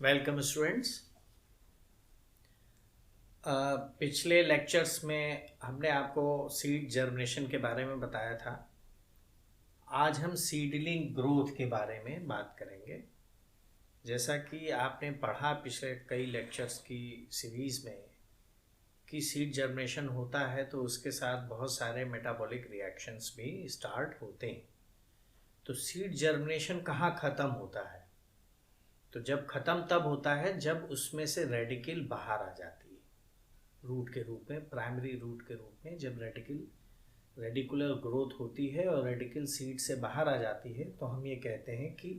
Welcome students. पिछले lectures में हमने आपको सीड जर्मिनेशन के बारे में बताया था। आज हम सीडलिंग ग्रोथ के बारे में बात करेंगे। जैसा कि आपने पढ़ा पिछले कई लेक्चर्स की सीरीज़ में कि सीड जर्मिनेशन होता है तो उसके साथ बहुत सारे मेटाबॉलिक रिएक्शंस भी स्टार्ट होते हैं। तो सीड जर्मिनेशन कहाँ ख़त्म होता है? तो जब ख़त्म तब होता है जब उसमें से रेडिकल बाहर आ जाती है रूट के रूप में, प्राइमरी रूट के रूप में। जब रेडिकुलर ग्रोथ होती है और रेडिकल सीड से बाहर आ जाती है तो हम ये कहते हैं कि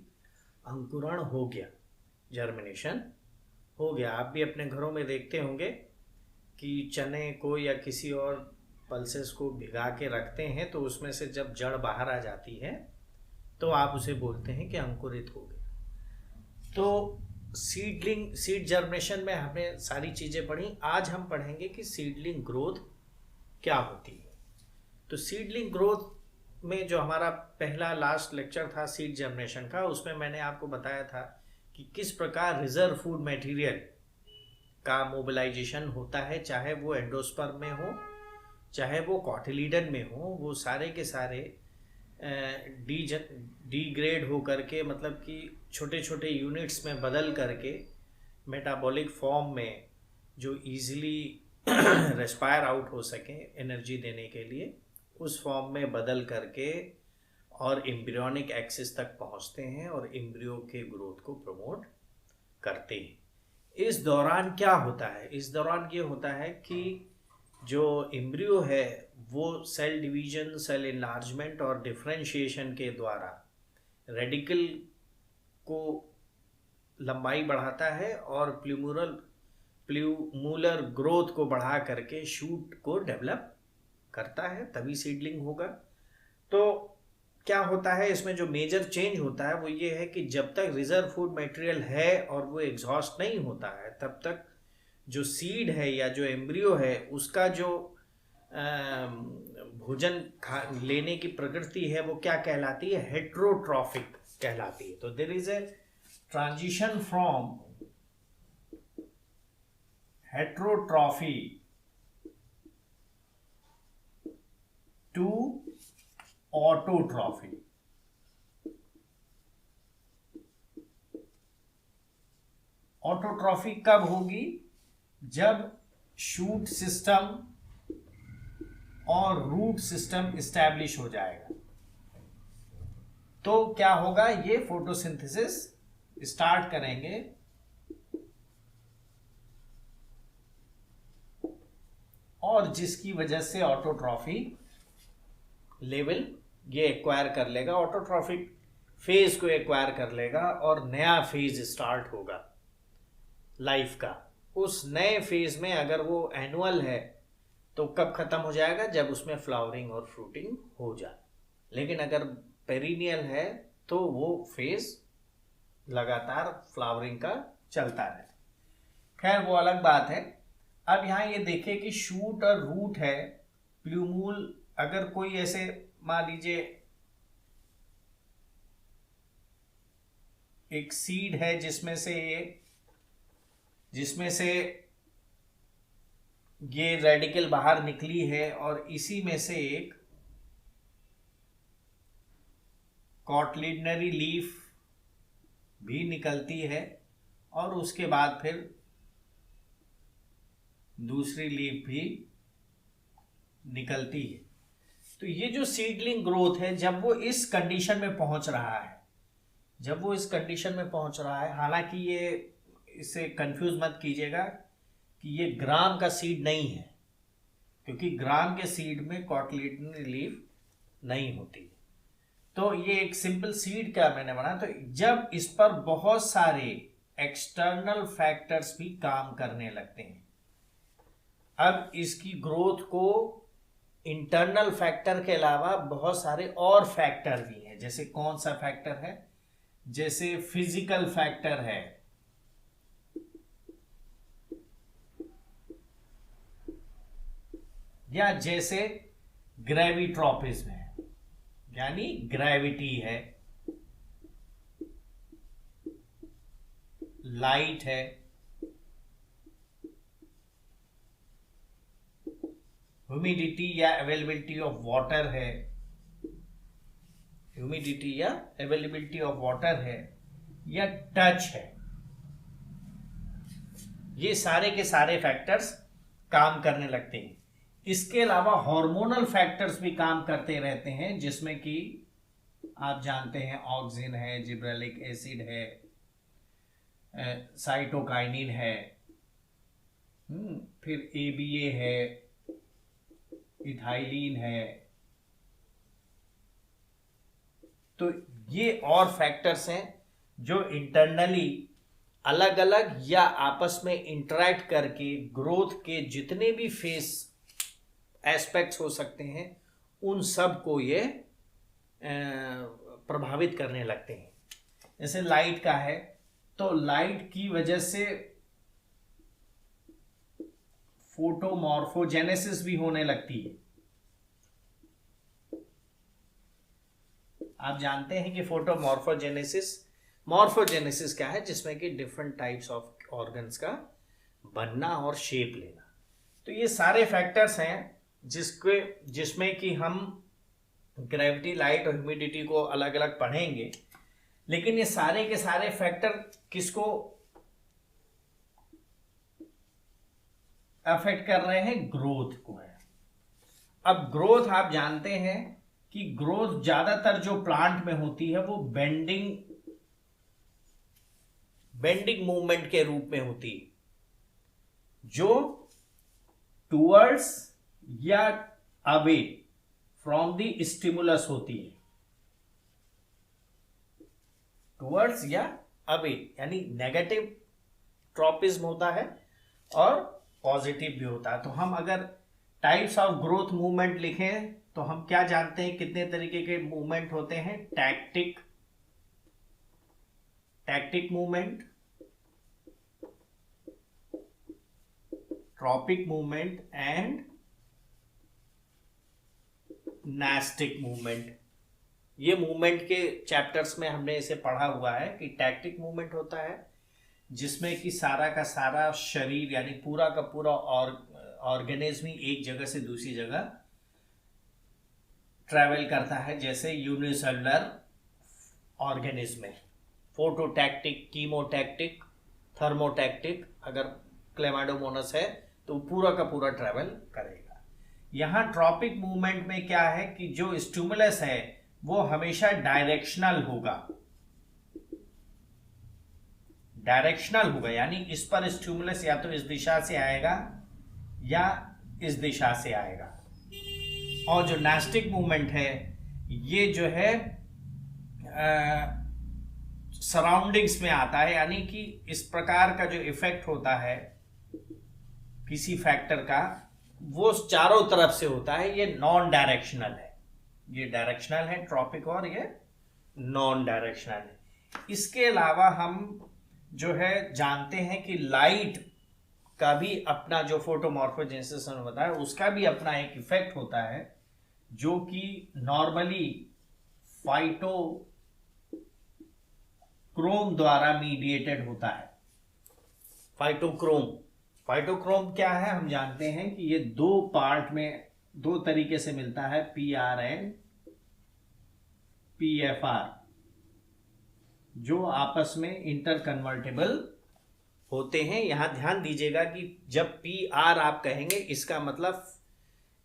अंकुरण हो गया, जर्मिनेशन हो गया। आप भी अपने घरों में देखते होंगे कि चने को या किसी और पल्सेस को भिगा के रखते हैं तो उसमें से जब जड़ बाहर आ जाती है तो आप उसे बोलते हैं कि अंकुरित हो गया। तो सीड जर्मिनेशन में हमने सारी चीज़ें पढ़ी। आज हम पढ़ेंगे कि सीडलिंग ग्रोथ क्या होती है। तो सीडलिंग ग्रोथ में जो हमारा पहला लास्ट लेक्चर था सीड जर्मिनेशन का, उसमें मैंने आपको बताया था कि किस प्रकार रिजर्व फूड मटेरियल का मोबिलाइजेशन होता है, चाहे वो एंडोस्पर्म में हो चाहे वो कॉटिलीडन में हो। वो सारे के सारे डीग्रेड हो करके, मतलब कि छोटे छोटे यूनिट्स में बदल करके मेटाबॉलिक फॉर्म में जो इजीली रेस्पायर आउट हो सके एनर्जी देने के लिए, उस फॉर्म में बदल करके और एम्ब्रियोनिक एक्सिस तक पहुंचते हैं और एम्ब्रियो के ग्रोथ को प्रमोट करते हैं। इस दौरान क्या होता है? इस दौरान ये होता है कि जो एम्ब्रियो है वो सेल डिवीजन, सेल इनलार्जमेंट और डिफरेंशिएशन के द्वारा रेडिकल को लंबाई बढ़ाता है और प्ल्यूमुलर ग्रोथ को बढ़ा करके शूट को डेवलप करता है, तभी सीडलिंग होगा। तो क्या होता है इसमें? जो मेजर चेंज होता है वो ये है कि जब तक रिजर्व फूड मटेरियल है और वो एग्जॉस्ट नहीं होता है तब तक जो सीड है या जो एम्ब्रियो है उसका जो भोजन लेने की प्रकृति है वो क्या कहलाती है? हेट्रोट्रॉफिक कहलाती है। तो there is a transition from heterotrophy to autotrophy. Autotrophy कब होगी? जब शूट सिस्टम और रूट सिस्टम इस्टेब्लिश हो जाएगा तो क्या होगा? ये फोटोसिंथेसिस स्टार्ट करेंगे और जिसकी वजह से ऑटोट्रॉफी लेवल ये एक्वायर कर लेगा, ऑटोट्रॉफिक फेज को एक्वायर कर लेगा और नया फेज स्टार्ट होगा लाइफ का। उस नए फेज में अगर वो एनुअल है तो कब खत्म हो जाएगा? जब उसमें फ्लावरिंग और फ्रूटिंग हो जाए। लेकिन अगर पेरिनियल है तो वो फेज लगातार फ्लावरिंग का चलता रहे। खैर वो अलग बात है। अब यहाँ ये देखें कि शूट और रूट है, प्ल्यूमूल। अगर कोई ऐसे मान लीजिए एक सीड है जिसमें से ये रेडिकल बाहर निकली है और इसी में से एक कॉटलिडनरी लीफ भी निकलती है और उसके बाद फिर दूसरी लीफ भी निकलती है। तो ये जो सीडलिंग ग्रोथ है, जब वो इस कंडीशन में पहुंच रहा है, हालांकि ये इसे कंफ्यूज मत कीजिएगा कि ये ग्राम का सीड नहीं है, क्योंकि ग्राम के सीड में कॉटलिडनरी लीफ नहीं होती। तो ये एक सिंपल सीड का मैंने बनाया। तो जब इस पर बहुत सारे एक्सटर्नल फैक्टर्स भी काम करने लगते हैं, अब इसकी ग्रोथ को इंटरनल फैक्टर के अलावा बहुत सारे और फैक्टर भी हैं। जैसे कौन सा फैक्टर है? जैसे फिजिकल फैक्टर है, या जैसे ग्रेविट्रोपिज्म है, यानी ग्रेविटी है, लाइट है, ह्यूमिडिटी या अवेलेबिलिटी ऑफ वाटर है, ह्यूमिडिटी या अवेलेबिलिटी ऑफ वाटर है, या टच है, ये सारे के सारे फैक्टर्स काम करने लगते हैं। इसके अलावा हार्मोनल फैक्टर्स भी काम करते रहते हैं, जिसमें कि आप जानते हैं ऑक्सिन है, जिब्रेलिक एसिड है, साइटोकाइनिन है, फिर ABA है, इथाइलिन है। तो ये और फैक्टर्स हैं जो इंटरनली अलग अलग या आपस में इंटरैक्ट करके ग्रोथ के जितने भी फेस एस्पेक्ट्स हो सकते हैं उन सब को ये प्रभावित करने लगते हैं। जैसे लाइट का है, तो लाइट की वजह से फोटोमॉर्फोजेनेसिस भी होने लगती है। आप जानते हैं कि मॉर्फोजेनेसिस क्या है, जिसमें कि डिफरेंट टाइप्स ऑफ ऑर्गन्स का बनना और शेप लेना। तो ये सारे फैक्टर्स हैं जिसमें कि हम ग्रेविटी, लाइट और ह्यूमिडिटी को अलग अलग पढ़ेंगे, लेकिन ये सारे के सारे फैक्टर किसको अफेक्ट कर रहे हैं? ग्रोथ को है। अब ग्रोथ आप जानते हैं कि ग्रोथ ज्यादातर जो प्लांट में होती है वो बेंडिंग मूवमेंट के रूप में होती है, जो टूवर्ड्स या अवे फ्रॉम द स्टिमुलस होती है। टूवर्ड्स या अवे यानी नेगेटिव ट्रॉपिज्म होता है और पॉजिटिव भी होता है। तो हम अगर टाइप्स ऑफ ग्रोथ मूवमेंट लिखें तो हम क्या जानते हैं, कितने तरीके के मूवमेंट होते हैं? Tactic movement, tropic movement and nastic movement. ये मूवमेंट के चैप्टर्स में हमने इसे पढ़ा हुआ है कि टैक्टिक मूवमेंट होता है जिसमें कि सारा का सारा शरीर यानी पूरा का पूरा ऑर्गेनिज्म ही एक जगह से दूसरी जगह ट्रैवल करता है, जैसे यूनिसेलुलर ऑर्गेनिज्म में। फोटोटैक्टिक, कीमोटैक्टिक, थर्मोटैक्टिक, अगर क्लेमाइडोमोनास है तो पूरा का पूरा ट्रैवल करेगा। यहाँ ट्रॉपिक मूवमेंट में क्या है कि जो स्टिमुलस है वो हमेशा डायरेक्शनल होगा, यानी इस पर स्टिमुलस या तो इस दिशा से आएगा या इस दिशा से आएगा। और जो नास्टिक मूवमेंट है ये जो है सराउंडिंग्स में आता है, यानी कि इस प्रकार का जो इफेक्ट होता है किसी फैक्टर का वो चारों तरफ से होता है। ये नॉन डायरेक्शनल है, ये डायरेक्शनल है ट्रॉपिक और ये नॉन डायरेक्शनल है। इसके अलावा हम जो है जानते हैं कि लाइट का भी अपना जो फोटोमॉर्फोजेनेसिस ने बताया उसका भी अपना एक इफेक्ट होता है, जो कि नॉर्मली फाइटोक्रोम द्वारा मीडिएटेड होता है। फाइटोक्रोम क्या है? हम जानते हैं कि ये दो पार्ट में दो तरीके से मिलता है, PR एंड PFR, जो आपस में इंटर कन्वर्टेबल होते हैं। यहां ध्यान दीजिएगा कि जब PR आप कहेंगे इसका मतलब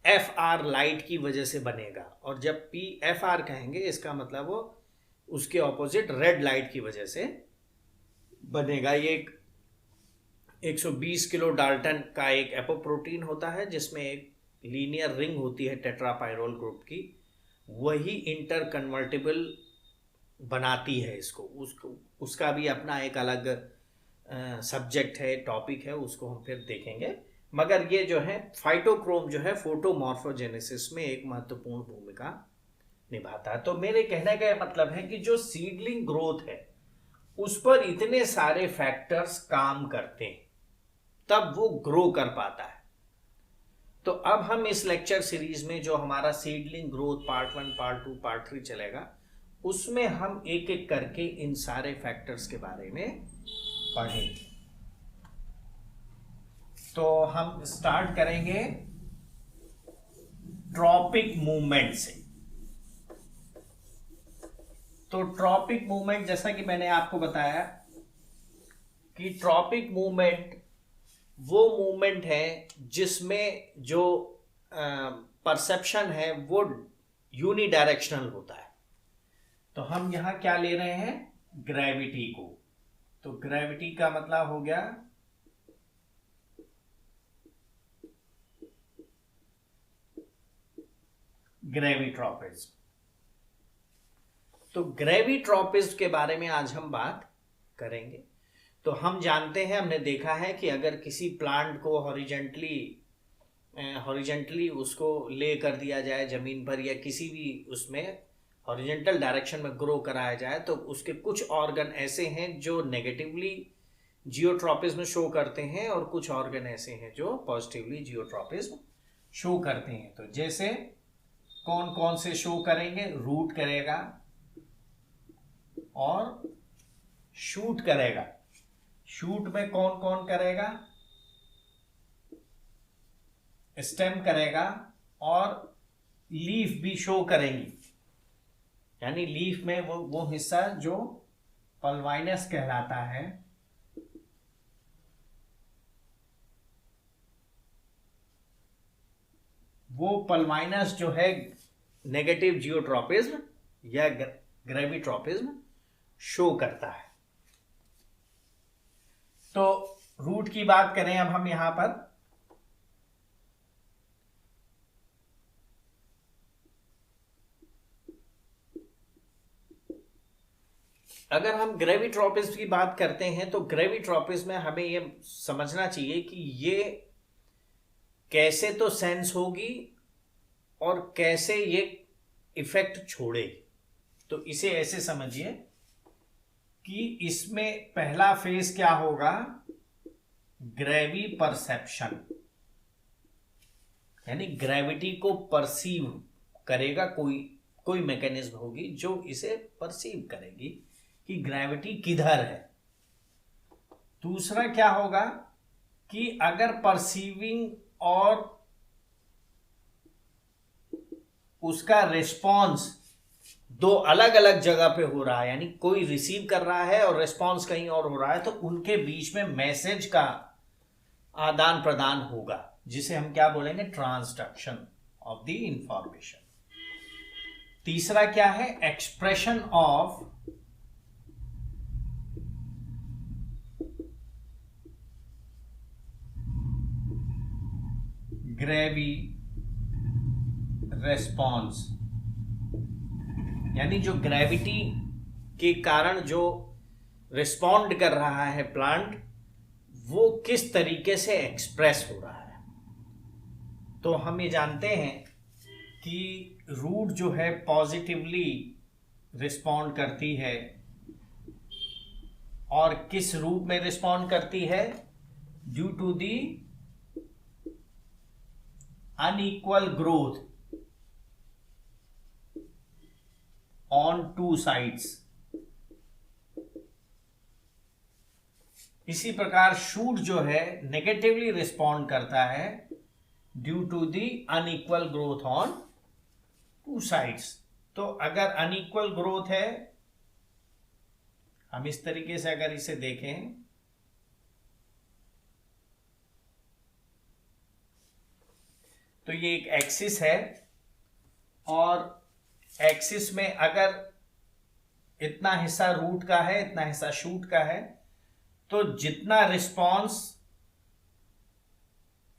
FR लाइट की वजह से बनेगा, और जब PFR कहेंगे इसका मतलब वो उसके ऑपोजिट रेड लाइट की वजह से बनेगा। ये एक 120 किलो डाल्टन का एक एपोप्रोटीन होता है जिसमें एक लीनियर रिंग होती है टेट्रापायरोल ग्रुप की, वही इंटर कन्वर्टेबल बनाती है उसको। उसका भी अपना एक अलग सब्जेक्ट है, टॉपिक है, उसको हम फिर देखेंगे। मगर ये जो है फाइटोक्रोम जो है फोटोमॉर्फोजेनेसिस में एक महत्वपूर्ण भूमिका निभाता है। तो मेरे कहने का मतलब है कि जो सीडलिंग ग्रोथ है उस पर इतने सारे फैक्टर्स काम करते हैं तब वो ग्रो कर पाता है। तो अब हम इस लेक्चर सीरीज में जो हमारा seedling growth part 1, part 2, part 3 चलेगा, उसमें हम एक एक करके इन सारे फैक्टर्स के बारे में पढ़ें। तो हम स्टार्ट करेंगे ट्रॉपिक मूवमेंट से। तो ट्रॉपिक मूवमेंट, जैसा कि मैंने आपको बताया कि ट्रॉपिक मूवमेंट वो मूवमेंट है जिसमें जो परसेप्शन है वो यूनिडायरेक्शनल होता है। तो हम यहां क्या ले रहे हैं, ग्रेविटी को। तो ग्रेविटी का मतलब हो गया ग्रेविट्रॉपिज्म। तो ग्रेविट्रॉपिज्म के बारे में आज हम बात करेंगे। तो हम जानते हैं, हमने देखा है कि अगर किसी प्लांट को हॉरिजेंटली उसको ले कर दिया जाए जमीन पर, या किसी भी उसमें हॉरिजेंटल डायरेक्शन में ग्रो कराया जाए, तो उसके कुछ ऑर्गन ऐसे हैं जो नेगेटिवली जियोट्रॉपिज्म शो करते हैं और कुछ ऑर्गन ऐसे हैं जो पॉजिटिवली जियोट्रॉपिज्म शो करते हैं। तो जैसे कौन कौन से शो करेंगे, रूट करेगा और शूट करेगा। शूट में कौन कौन करेगा, स्टेम करेगा और लीफ भी शो करेंगी। यानी लीफ में वो हिस्सा जो पल्वाइनस कहलाता है, वो पल्वाइनस जो है नेगेटिव जियोट्रॉपिज्म या ग्रेविट्रॉपिज्म शो करता है। तो रूट की बात करें अब हम यहां पर, अगर हम ग्रेविट्रॉपिज्म की बात करते हैं तो ग्रेविट्रॉपिज्म में हमें यह समझना चाहिए कि ये कैसे तो सेंस होगी और कैसे ये इफेक्ट छोड़ेगी। तो इसे ऐसे समझिए कि इसमें पहला फेज क्या होगा, ग्रेवी परसेप्शन, यानी ग्रेविटी को परसीव करेगा। कोई मैकेनिज्म होगी जो इसे परसीव करेगी कि ग्रेविटी किधर है। दूसरा क्या होगा कि अगर परसीविंग और उसका रिस्पॉन्स दो अलग अलग जगह पे हो रहा है, यानी कोई रिसीव कर रहा है और रिस्पॉन्स कहीं और हो रहा है, तो उनके बीच में मैसेज का आदान प्रदान होगा, जिसे हम क्या बोलेंगे, ट्रांसडक्शन ऑफ द इंफॉर्मेशन। तीसरा क्या है, एक्सप्रेशन ऑफ ग्रेवी रेस्पॉन्स, यानी जो ग्रेविटी के कारण जो रिस्पॉन्ड कर रहा है प्लांट, वो किस तरीके से एक्सप्रेस हो रहा है। तो हम ये जानते हैं कि रूट जो है पॉजिटिवली रिस्पॉन्ड करती है, और किस रूप में रिस्पॉन्ड करती है, due to the unequal growth on two sides. इसी प्रकार शूट जो है नेगेटिवली रिस्पॉन्ड करता है due to the unequal growth on two sides. तो अगर अनइक्वल ग्रोथ है, हम इस तरीके से अगर इसे देखें, तो ये एक एक्सिस है और एक्सिस में अगर इतना हिस्सा रूट का है, इतना हिस्सा शूट का है, तो जितना रिस्पॉन्स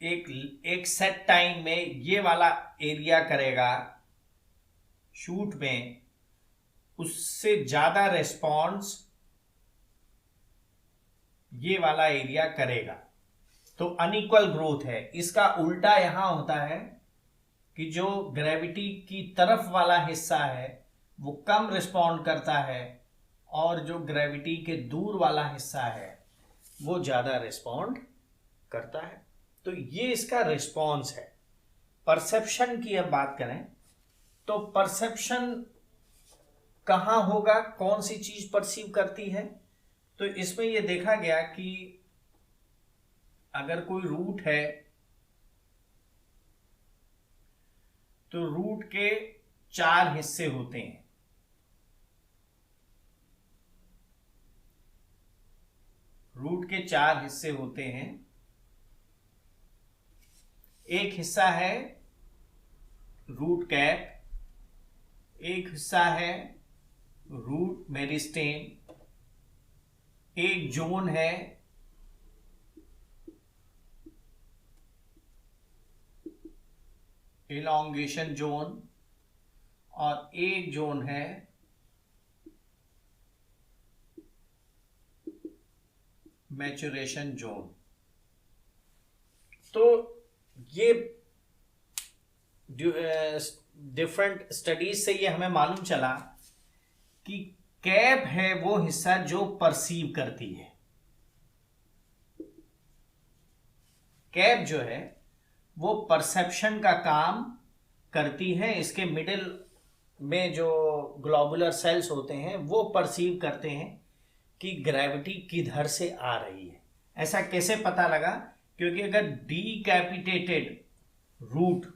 एक सेट टाइम में ये वाला एरिया करेगा शूट में, उससे ज्यादा रिस्पॉन्स ये वाला एरिया करेगा। तो अनइक्वल ग्रोथ है। इसका उल्टा यहां होता है कि जो ग्रेविटी की तरफ वाला हिस्सा है वो कम रिस्पॉन्ड करता है, और जो ग्रेविटी के दूर वाला हिस्सा है वो ज्यादा रिस्पॉन्ड करता है। तो ये इसका रिस्पॉन्स है। परसेप्शन की अब बात करें तो परसेप्शन कहां होगा, कौन सी चीज परसीव करती है, तो इसमें ये देखा गया कि अगर कोई रूट है तो रूट के 4 हिस्से होते हैं। रूट के 4 हिस्से होते हैं। एक हिस्सा है रूट कैप, एक हिस्सा है रूट मेरिस्टेम, एक जोन है इलॉन्गेशन जोन, और एक जोन है मैच्योरेशन जोन। तो ये डिफरेंट स्टडीज से ये हमें मालूम चला कि कैप है वो हिस्सा जो परसीव करती है। कैप जो है वो परसेप्शन का काम करती है। इसके मिडिल में जो ग्लोबुलर सेल्स होते हैं वो परसीव करते हैं कि ग्रेविटी किधर से आ रही है। ऐसा कैसे पता लगा? क्योंकि अगर डीकैपिटेटेड रूट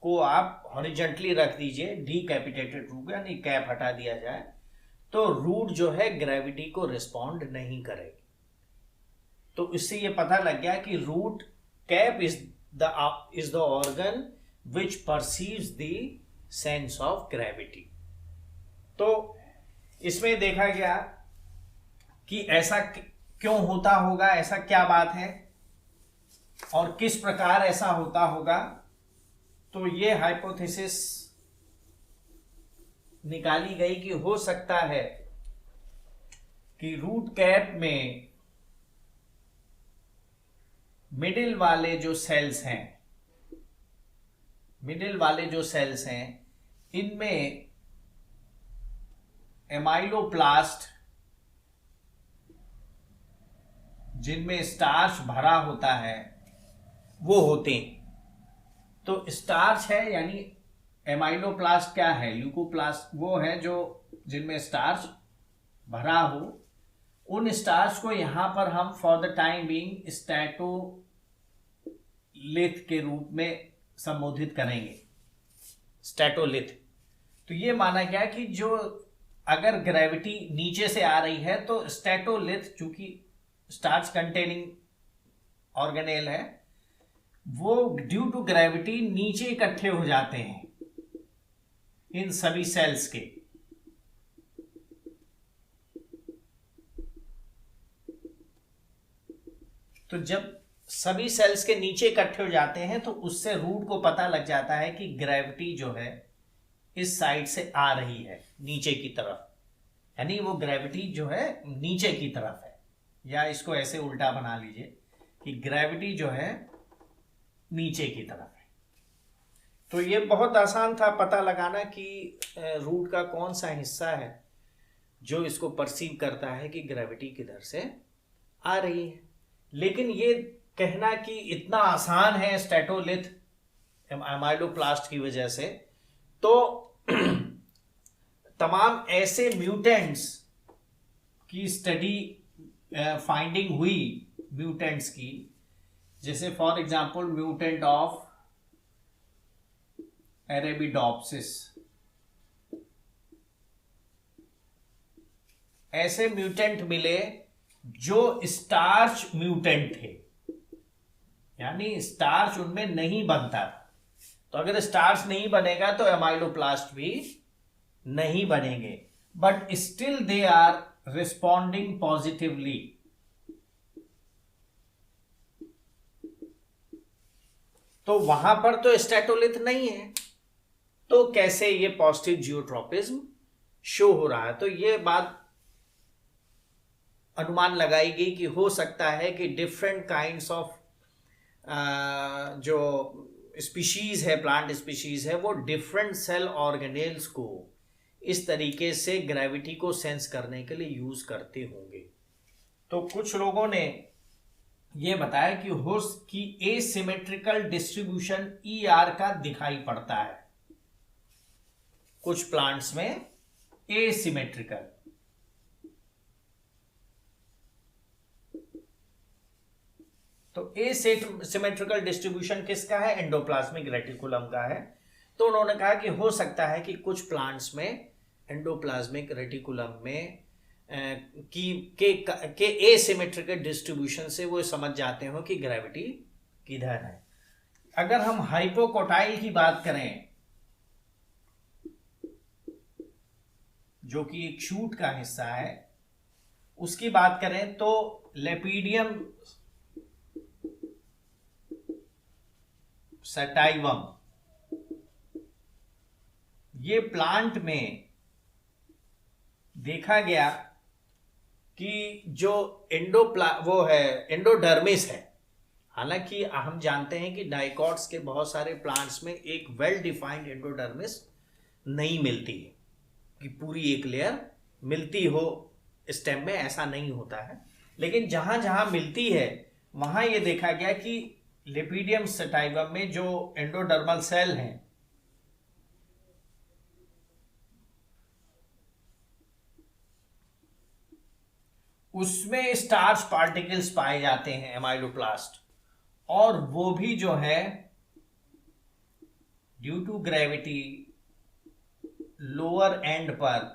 को आप हॉरिजॉन्टली रख दीजिए, डीकैपिटेटेड रूट यानी कैप हटा दिया जाए, तो रूट जो है ग्रेविटी को रिस्पॉन्ड नहीं करेगी। तो इससे ये पता लग गया कि root cap is the organ which perceives the sense of gravity. तो इसमें देखा गया कि ऐसा क्यों होता होगा, ऐसा क्या बात है और किस प्रकार ऐसा होता होगा। तो ये हाइपोथेसिस निकाली गई कि हो सकता है कि रूट कैप में मिडिल वाले जो सेल्स हैं, इनमें एमाइलोप्लास्ट जिनमें स्टार्च भरा होता है वो होते हैं। तो स्टार्च है यानी एमाइलोप्लास्ट क्या है? ल्यूकोप्लास्ट वो है जो जिनमें स्टार्च भरा हो। उन स्टार्च को यहां पर हम फॉर द टाइम बीइंग स्टैटोलिथ के रूप में संबोधित करेंगे, स्टैटोलिथ। तो ये माना गया कि जो अगर ग्रेविटी नीचे से आ रही है तो स्टैटोलिथ, चूंकि स्टार्च कंटेनिंग ऑर्गेनेल है, वो ड्यू टू ग्रेविटी नीचे इकट्ठे हो जाते हैं इन सभी सेल्स के। तो जब सभी सेल्स के नीचे इकट्ठे हो जाते हैं तो उससे रूट को पता लग जाता है कि ग्रेविटी जो है इस साइड से आ रही है नीचे की तरफ, यानी वो ग्रेविटी जो है नीचे की तरफ है। या इसको ऐसे उल्टा बना लीजिए कि ग्रेविटी जो है नीचे की तरफ है। तो ये बहुत आसान था पता लगाना कि रूट का कौन सा हिस्सा है जो इसको परसीव करता है कि ग्रेविटी किधर से आ रही है। लेकिन ये कहना कि इतना आसान है स्टैटोलिथ एमाइलोप्लास्ट की वजह से, तो तमाम ऐसे म्यूटेंट्स की स्टडी फाइंडिंग हुई म्यूटेंट्स की, जैसे फॉर एग्जांपल म्यूटेंट ऑफ एरेबिडोप्सिस। ऐसे म्यूटेंट मिले जो स्टार्च म्यूटेंट थे, यानी स्टार्च उनमें नहीं बनता था। तो अगर स्टार्च नहीं बनेगा तो एमाइलोप्लास्ट भी नहीं बनेंगे, but still they are responding positively. तो वहां पर तो स्टैटोलिथ नहीं है, तो कैसे ये पॉजिटिव जियोट्रोपिज्म शो हो रहा है? तो ये बात अनुमान लगाई गई कि हो सकता है कि डिफरेंट काइंड्स ऑफ जो स्पीशीज है, प्लांट स्पीशीज है, वो डिफरेंट सेल ऑर्गेनेल्स को इस तरीके से ग्रेविटी को सेंस करने के लिए यूज करते होंगे। तो कुछ लोगों ने ये बताया कि होस्ट की एसिमेट्रिकल डिस्ट्रीब्यूशन ईआर का दिखाई पड़ता है कुछ प्लांट्स में, एसिमेट्रिकल। तो एसिमेट्रिकल डिस्ट्रीब्यूशन किसका है? एंडोप्लाज्मिक रेटिकुलम का है। तो उन्होंने कहा कि हो सकता है कि कुछ प्लांट्स में एंडोप्लाज्मिक रेटिकुलम में के एसिमेट्रिकल डिस्ट्रीब्यूशन से वो समझ जाते हो कि ग्रेविटी किधर है। अगर हम हाइपोकोटाइल की बात करें, जो कि एक शूट का हिस्सा है, उसकी बात करें तो लेपिडियम सटाइवम, ये प्लांट में देखा गया कि जो वो है एंडोडर्मिस है। हालांकि हम जानते हैं कि डाइकॉट्स के बहुत सारे प्लांट्स में एक वेल डिफाइंड एंडोडर्मिस नहीं मिलती है कि पूरी एक लेयर मिलती हो स्टेम में, ऐसा नहीं होता है। लेकिन जहां जहां मिलती है वहां ये देखा गया कि लेपिडियम सटाइवम में जो एंडोडर्मल सेल हैं उसमें स्टार्च पार्टिकल्स पाए जाते हैं, एमाइलोप्लास्ट, और वो भी जो है due to gravity lower end पर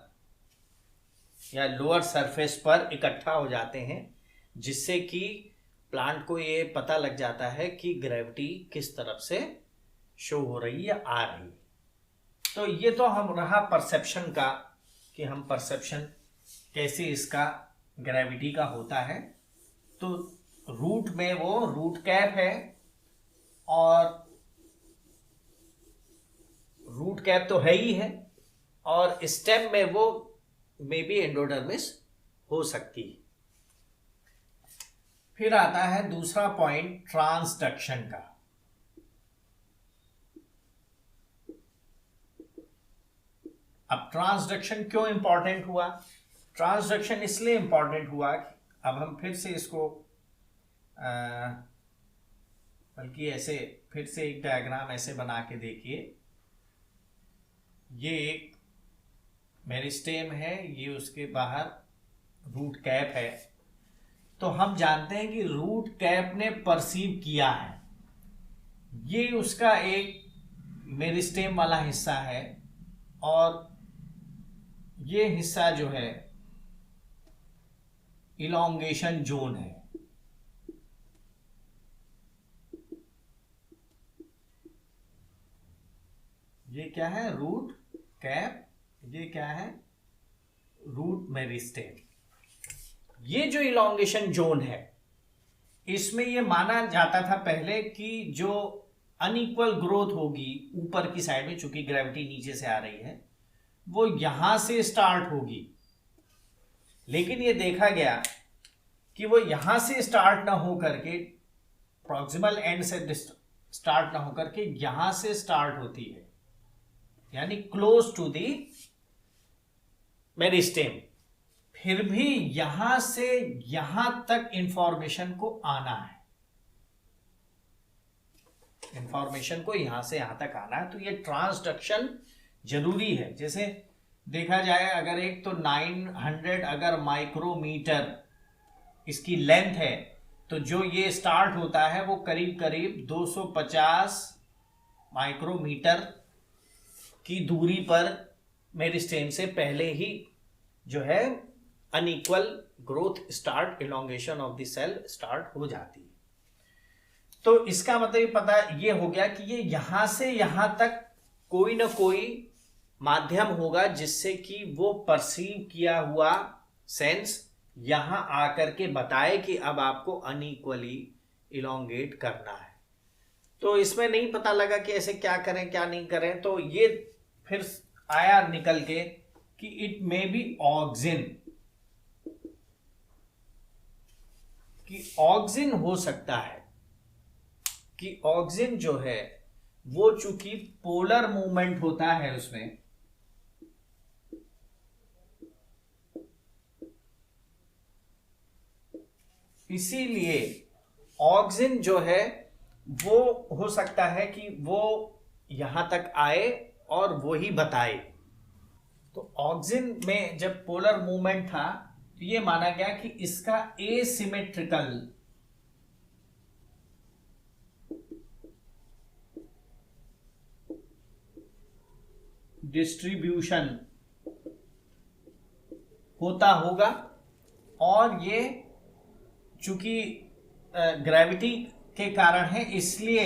या लोअर सरफेस पर इकट्ठा हो जाते हैं, जिससे कि प्लांट को ये पता लग जाता है कि ग्रेविटी किस तरफ से शो हो रही है, आ रही है। तो ये तो हम रहा परसेप्शन का, कि हम परसेप्शन कैसे इसका ग्रेविटी का होता है। तो रूट में वो रूट कैप है, और रूट कैप तो है ही है, और स्टेम में वो मे बी एंडोडर्मिस हो सकती है। फिर आता है दूसरा पॉइंट ट्रांसडक्शन का। अब ट्रांसडक्शन क्यों इंपॉर्टेंट हुआ? ट्रांसडक्शन इसलिए इंपॉर्टेंट हुआ कि अब हम फिर से इसको बल्कि ऐसे फिर से एक डायग्राम ऐसे बना के देखिए। ये एक मेरिस्टेम है, ये उसके बाहर रूट कैप है। तो हम जानते हैं कि रूट कैप ने परसीव किया है, ये उसका एक मेरिस्टेम वाला हिस्सा है, और ये हिस्सा जो है इलॉन्गेशन जोन है। ये क्या है? Root cap. ये क्या है? Root meristem. ये जो इलॉन्गेशन जोन है, इसमें ये माना जाता था पहले कि जो अनइक्वल ग्रोथ होगी ऊपर की साइड में, चूंकि ग्रेविटी नीचे से आ रही है, वो यहां से स्टार्ट होगी। लेकिन ये देखा गया कि वो यहां से स्टार्ट ना हो करके, प्रॉक्सिमल एंड से स्टार्ट ना हो करके यहां से स्टार्ट होती है, यानी क्लोज टू दी मेरिस्टेम। फिर भी यहां से यहां तक इंफॉर्मेशन को आना है, इंफॉर्मेशन को यहां से यहां तक आना है। तो ये ट्रांसडक्शन जरूरी है। जैसे देखा जाए, अगर एक तो 900 अगर माइक्रोमीटर इसकी लेंथ है, तो जो ये स्टार्ट होता है वो करीब करीब 250 माइक्रोमीटर की दूरी पर मेरिस्टेम से पहले ही जो है unequal growth start, elongation of the cell start हो जाती है। तो इसका मतलब पता ये हो गया कि ये यहां से यहां तक कोई ना कोई माध्यम होगा जिससे कि वो परसीव किया हुआ सेंस यहां आकर के बताए कि अब आपको अनइक्वली इलॉन्गेट करना है। तो इसमें नहीं पता लगा कि ऐसे क्या करें क्या नहीं करें। तो ये फिर आया निकल के कि इट मे बी ऑक्सिन, कि ऑक्सिन हो सकता है, कि ऑक्सिन जो है वो चूंकि पोलर मूवमेंट होता है उसमें, इसीलिए ऑक्सिन जो है वो हो सकता है कि वो यहां तक आए और वो ही बताए। तो ऑक्सिन में जब पोलर मूवमेंट था तो ये माना गया कि इसका एसिमेट्रिकल डिस्ट्रीब्यूशन होता होगा, और ये चूंकि ग्रेविटी के कारण है इसलिए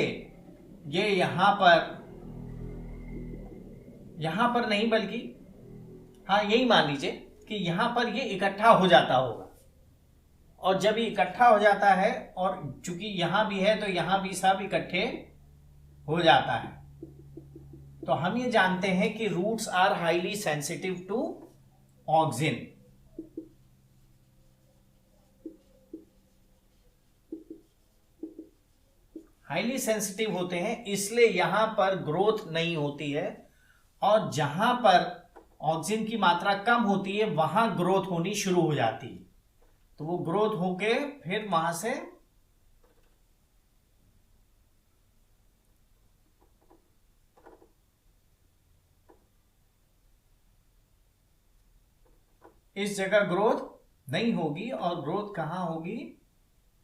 ये यहां पर नहीं, बल्कि हाँ यही मान लीजिए कि यहां पर ये इकट्ठा हो जाता होगा, और जब ये इकट्ठा हो जाता है और चूंकि यहां भी है तो यहां भी सब इकट्ठे हो जाता है, तो हम ये जानते हैं कि roots are highly sensitive to auxin. Highly sensitive होते हैं, इसलिए यहां पर ग्रोथ नहीं होती है, और जहां पर ऑक्सिन की मात्रा कम होती है वहां ग्रोथ होनी शुरू हो जाती है। तो वो ग्रोथ होके फिर वहां से इस जगह ग्रोथ नहीं होगी, और ग्रोथ कहां होगी,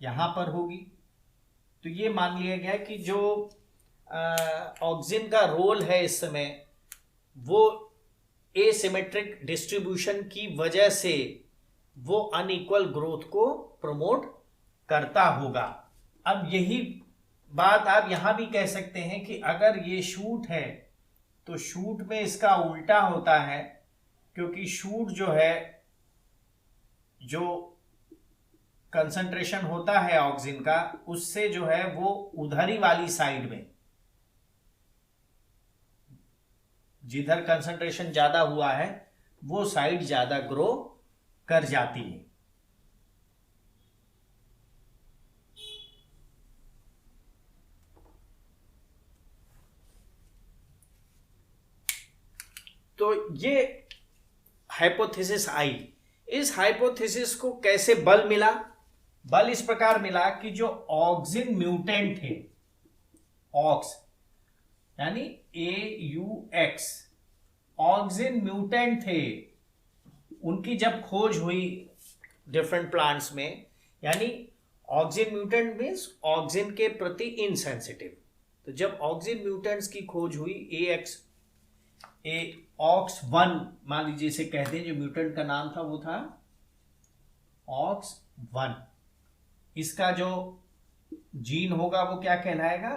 यहां पर होगी। तो ये मान लिया गया कि जो ऑक्सिन का रोल है इस समय, वो एसिमेट्रिक डिस्ट्रीब्यूशन की वजह से वो अनइक्वल ग्रोथ को प्रमोट करता होगा। अब यही बात आप यहां भी कह सकते हैं कि अगर ये शूट है तो शूट में इसका उल्टा होता है, क्योंकि शूट जो है, जो कंसंट्रेशन होता है ऑक्सिन का, उससे जो है वो उधरी वाली साइड में, जिधर कंसंट्रेशन ज्यादा हुआ है वो साइड ज्यादा ग्रो कर जाती है। तो ये हाइपोथेसिस आई। इस हाइपोथेसिस को कैसे बल मिला? बल इस प्रकार मिला कि जो ऑक्सिन म्यूटेंट थे, ऑक्स यानी AUX, ऑक्सिन म्यूटेंट थे, उनकी जब खोज हुई डिफरेंट प्लांट्स में, यानी ऑक्सिन म्यूटेंट मीन्स ऑक्सिन के प्रति इनसेंसिटिव। तो जब ऑक्सिन म्यूटेंट्स की खोज हुई, ऑक्स1 मान लीजिए इसे कहते हैं, जो म्यूटेंट का नाम था वो था ऑक्स1। इसका जो जीन होगा वो क्या कहलाएगा,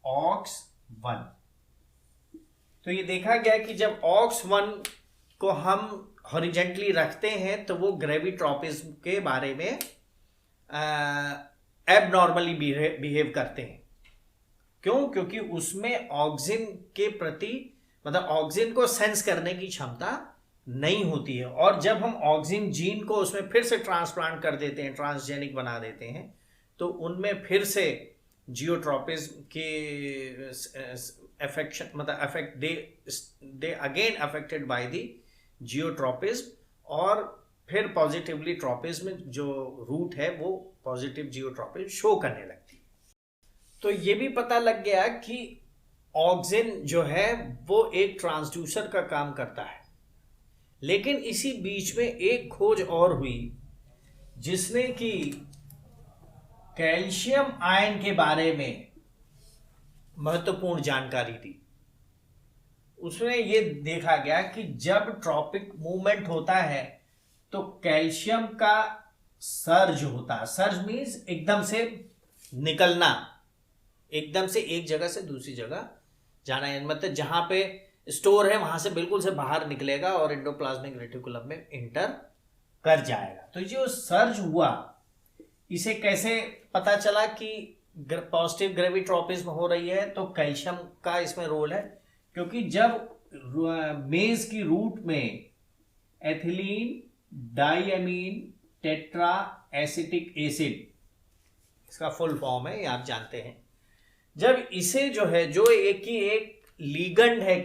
ऑक्स1। तो ये देखा गया कि जब ऑक्स1 को हम हॉरिजेंटली रखते हैं तो वो ग्रेविट्रोपिज्म के बारे में एबनॉर्मली बिहेव करते हैं। क्यों? क्योंकि उसमें ऑक्सिन के प्रति, मतलब ऑक्सिन को सेंस करने की क्षमता नहीं होती है, और जब हम ऑक्सिन जीन को उसमें फिर से ट्रांसप्लांट कर देते हैं, ट्रांसजेनिक बना देते हैं, तो उनमें फिर से जियोट्रोपिज्म के अफेक्शन, मतलब affect they again affected by the geotropism, और फिर पॉजिटिवली ट्रोपिज्म जो रूट है वो पॉजिटिव जियोट्रोपिज्म शो करने लगती है। तो ये भी पता लग गया कि ऑक्सिन जो है वो एक ट्रांसड्यूसर का काम करता है। लेकिन इसी बीच में एक खोज और हुई जिसने कि कैल्शियम आयन के बारे में महत्वपूर्ण जानकारी दी। उसमें ये देखा गया कि जब ट्रॉपिक मूवमेंट होता है तो कैल्शियम का सर्ज होता है। सर्ज मीन्स एकदम से निकलना, एकदम से एक जगह से दूसरी जगह जाना, मतलब जहां पे स्टोर है वहां से बिल्कुल से बाहर निकलेगा और एंडोप्लाज्मिक रेटिकुलम में इंटर कर जाएगा। तो जो सर्ज हुआ, इसे कैसे पता चला कि पॉजिटिव ग्रेविट्रोपिज्म हो रही है? तो कैल्शियम का इसमें रोल है, क्योंकि जब मेज की रूट में एथिलीन डाइअमीन टेट्रा एसिटिक एसिड, इसका फुल फॉर्म है, ये आप जानते हैं, जब इसे जो है, जो एक ही एक लीगेंड है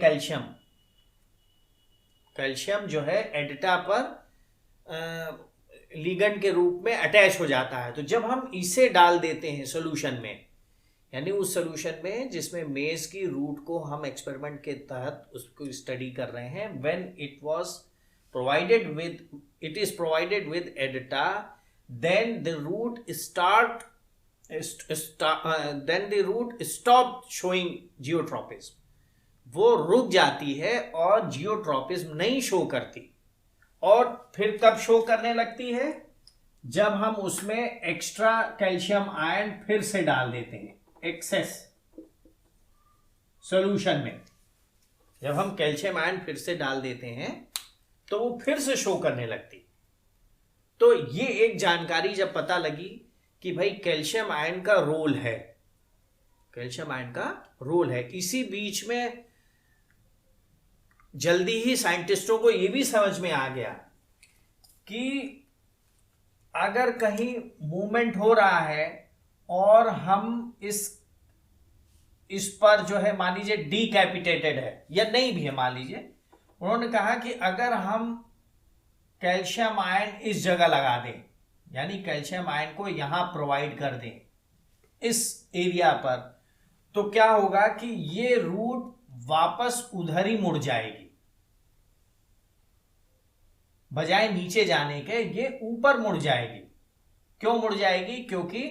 कैल्शियम जो है एडिटा पर लीगेंड के रूप में अटैच हो जाता है। तो जब हम इसे डाल देते हैं सॉल्यूशन में, यानी उस सॉल्यूशन में जिसमें मेज की रूट को हम एक्सपेरिमेंट के तहत उसको स्टडी कर रहे हैं, when it is provided with EDTA, then the root stop showing geotropism. वो रुक जाती है और जियोट्रॉपिज्म नहीं शो करती। और फिर कब शो करने लगती है? जब हम उसमें एक्स्ट्रा कैल्शियम आयन फिर से डाल देते हैं एक्सेस सॉल्यूशन में। जब हम कैल्शियम आयन फिर से डाल देते हैं तो वो फिर से शो करने लगती। तो ये एक जानकारी जब पता लगी कि भाई कैल्शियम आयन का रोल है, कैल्शियम आयन का रोल है। इसी बीच में जल्दी ही साइंटिस्टों को यह भी समझ में आ गया कि अगर कहीं मूवमेंट हो रहा है और हम इस पर जो है मान लीजिए डीकैपिटेटेड है या नहीं भी है मान लीजिए, उन्होंने कहा कि अगर हम कैल्शियम आयन इस जगह लगा दें, यानी कैल्शियम आयन को यहां प्रोवाइड कर दें इस एरिया पर, तो क्या होगा कि ये रूट वापस उधर ही मुड़ जाएगी, बजाय नीचे जाने के ये ऊपर मुड़ जाएगी। क्यों मुड़ जाएगी? क्योंकि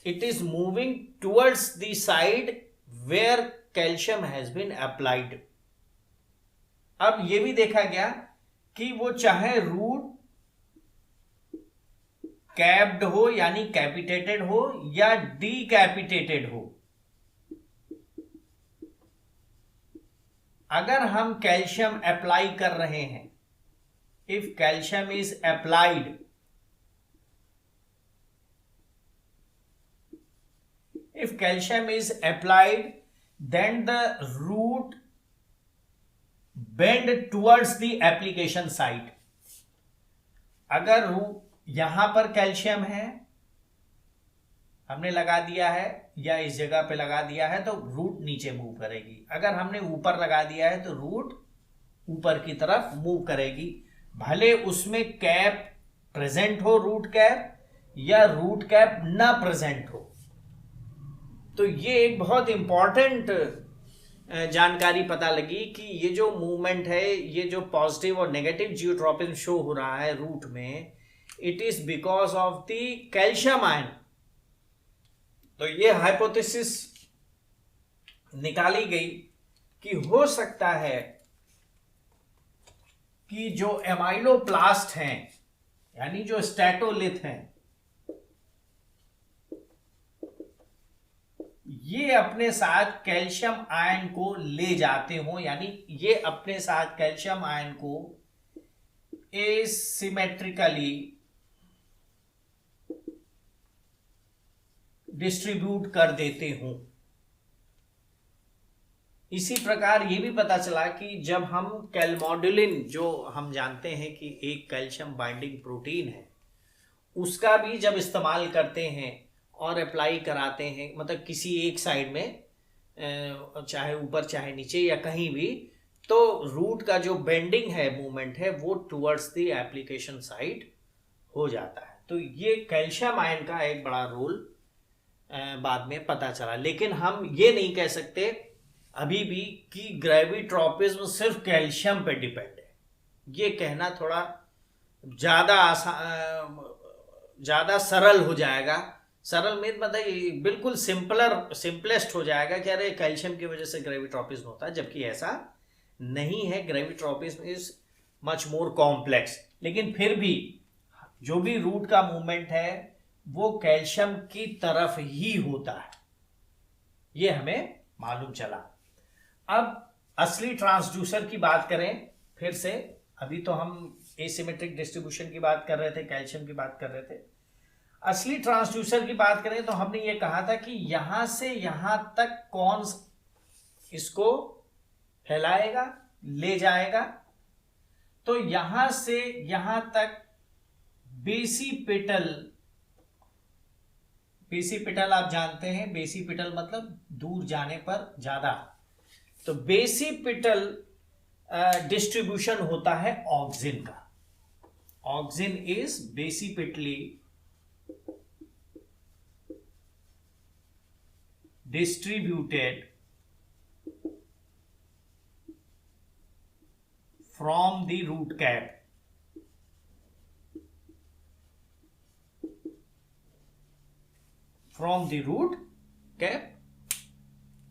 it is moving towards the side where calcium has been applied. अब यह भी देखा गया कि वो चाहे रूट कैप्ड हो यानी कैपिटेटेड हो या डीकैपिटेटेड हो, अगर हम कैल्शियम अप्लाई कर रहे हैं, if calcium is applied, then the root bend towards the application site। अगर यहां पर कैल्शियम है हमने लगा दिया है या इस जगह पे लगा दिया है तो रूट नीचे मूव करेगी। अगर हमने ऊपर लगा दिया है तो रूट ऊपर की तरफ मूव करेगी, भले उसमें कैप प्रेजेंट हो, रूट कैप, या रूट कैप ना प्रेजेंट हो। तो ये एक बहुत इंपॉर्टेंट जानकारी पता लगी कि ये जो मूवमेंट है, ये जो पॉजिटिव और नेगेटिव जियोट्रॉपिज्म शो हो रहा है रूट में, it is because of the calcium ion. तो ये हाइपोथेसिस निकाली गई कि हो सकता है कि जो एमाइलोप्लास्ट हैं यानी जो स्टैटोलिथ हैं, ये अपने साथ कैल्शियम आयन को ले जाते हो, यानी ये अपने साथ कैल्शियम आयन को एसिमेट्रिकली डिस्ट्रीब्यूट कर देते हो। इसी प्रकार ये भी पता चला कि जब हम कैलमोडुलिन, जो हम जानते हैं कि एक कैल्शियम बाइंडिंग प्रोटीन है, उसका भी जब इस्तेमाल करते हैं और अप्लाई कराते हैं, मतलब किसी एक साइड में, चाहे ऊपर चाहे नीचे या कहीं भी, तो रूट का जो बेंडिंग है, मूवमेंट है, वो टुवर्ड्स द एप्लीकेशन साइड हो जाता है। तो ये कैल्शियम आयन का एक बड़ा रोल बाद में पता चला। लेकिन हम ये नहीं कह सकते अभी भी कि ग्रेविट्रॉपिज्म सिर्फ कैल्शियम पे डिपेंड है। ये कहना थोड़ा ज़्यादा सरल हो जाएगा। सरल में मतलब बिल्कुल सिंपलेस्ट हो जाएगा कि अरे कैल्शियम की वजह से ग्रेविट्रॉपिज्म होता है, जबकि ऐसा नहीं है। ग्रेविट्रॉपिज्म इज मच मोर कॉम्प्लेक्स। लेकिन फिर भी जो भी रूट का मूवमेंट है वो कैल्शियम की तरफ ही होता है, ये हमें मालूम चला। अब असली ट्रांसड्यूसर की बात करें फिर से। अभी तो हम एसिमेट्रिक डिस्ट्रीब्यूशन की बात कर रहे थे, कैल्शियम की बात कर रहे थे। असली ट्रांसड्यूसर की बात करें तो हमने ये कहा था कि यहां से यहां तक कौन इसको फैलाएगा, ले जाएगा। तो यहां से यहां तक बेसिपिटल आप जानते हैं, बेसिपिटल मतलब दूर जाने पर ज्यादा। तो बेसिपिटल डिस्ट्रीब्यूशन होता है ऑक्सिन का। Auxin is basipetally distributed from the root cap। from the root cap।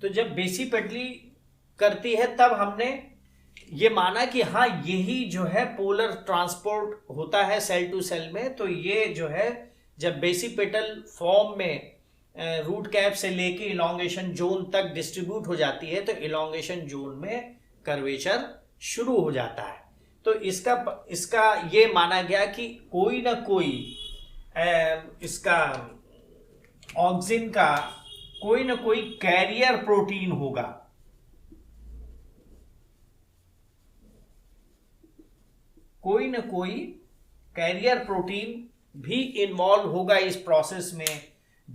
तो जब बेसिपिटली करती है तब हमने ये माना कि हाँ यही जो है पोलर ट्रांसपोर्ट होता है सेल टू सेल में। तो ये जो है जब बेसिपेटल फॉर्म में रूट कैप से लेके इलॉन्गेशन जोन तक डिस्ट्रीब्यूट हो जाती है तो इलॉन्गेशन जोन में कर्वेचर शुरू हो जाता है। तो इसका ये माना गया कि कोई ना कोई इसका ऑक्सिन का कोई ना कोई कैरियर प्रोटीन होगा, कोई ना कोई कैरियर प्रोटीन भी इन्वॉल्व होगा इस प्रोसेस में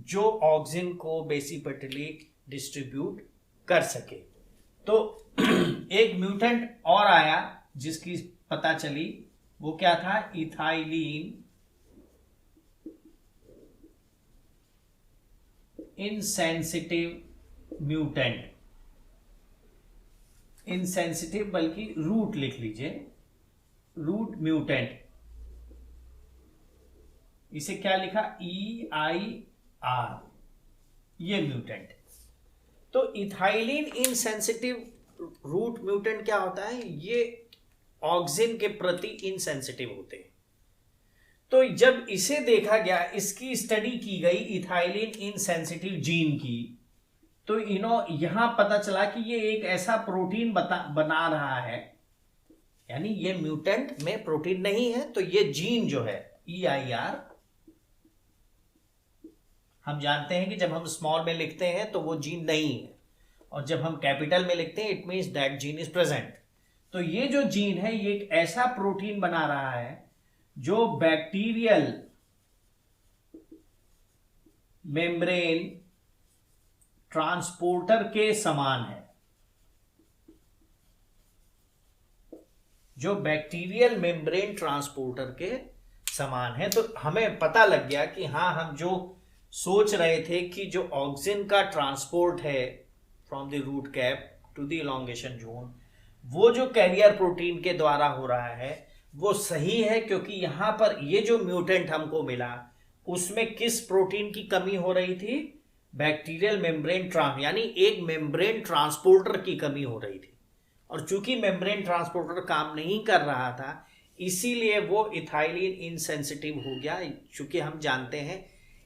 जो ऑक्सिन को बेसिपेटली डिस्ट्रीब्यूट कर सके। तो एक म्यूटेंट और आया जिसकी पता चली, वो क्या था? Ethylene insensitive mutant. इनसेंसिटिव बल्कि रूट लिख लीजिए, रूट म्यूटेंट। इसे क्या लिखा? EIR, ये म्यूटेंट। तो इथाइलिन इनसेंसिटिव रूट म्यूटेंट क्या होता है? ये ऑक्सिन के प्रति इनसेंसिटिव होते हैं। तो जब इसे देखा गया, इसकी स्टडी की गई इथाइलिन इनसेंसिटिव जीन की, तो यहां पता चला कि ये एक ऐसा प्रोटीन बना रहा है, यानी ये म्यूटेंट में प्रोटीन नहीं है। तो ये जीन जो है EIR, हम जानते हैं कि जब हम स्मॉल में लिखते हैं तो वो जीन नहीं है, और जब हम कैपिटल में लिखते हैं it means that gene is present. तो ये जो जीन है ये एक ऐसा प्रोटीन बना रहा है जो बैक्टीरियल मेम्ब्रेन ट्रांसपोर्टर के समान है, जो बैक्टीरियल मेम्ब्रेन ट्रांसपोर्टर के समान है। तो हमें पता लग गया कि हाँ, हम जो सोच रहे थे कि जो ऑक्सिन का ट्रांसपोर्ट है from the root cap to the elongation zone, वो जो कैरियर प्रोटीन के द्वारा हो रहा है वो सही है, क्योंकि यहां पर ये जो म्यूटेंट हमको मिला उसमें किस प्रोटीन की कमी हो रही थी? बैक्टीरियल मेम्ब्रेन यानी एक मेम्ब्रेन ट्रांसपोर्टर की कमी हो रही थी। और चूंकि मेम्ब्रेन ट्रांसपोर्टर काम नहीं कर रहा था इसीलिए वो इथाइलिन इनसेंसिटिव हो गया। चूंकि हम जानते हैं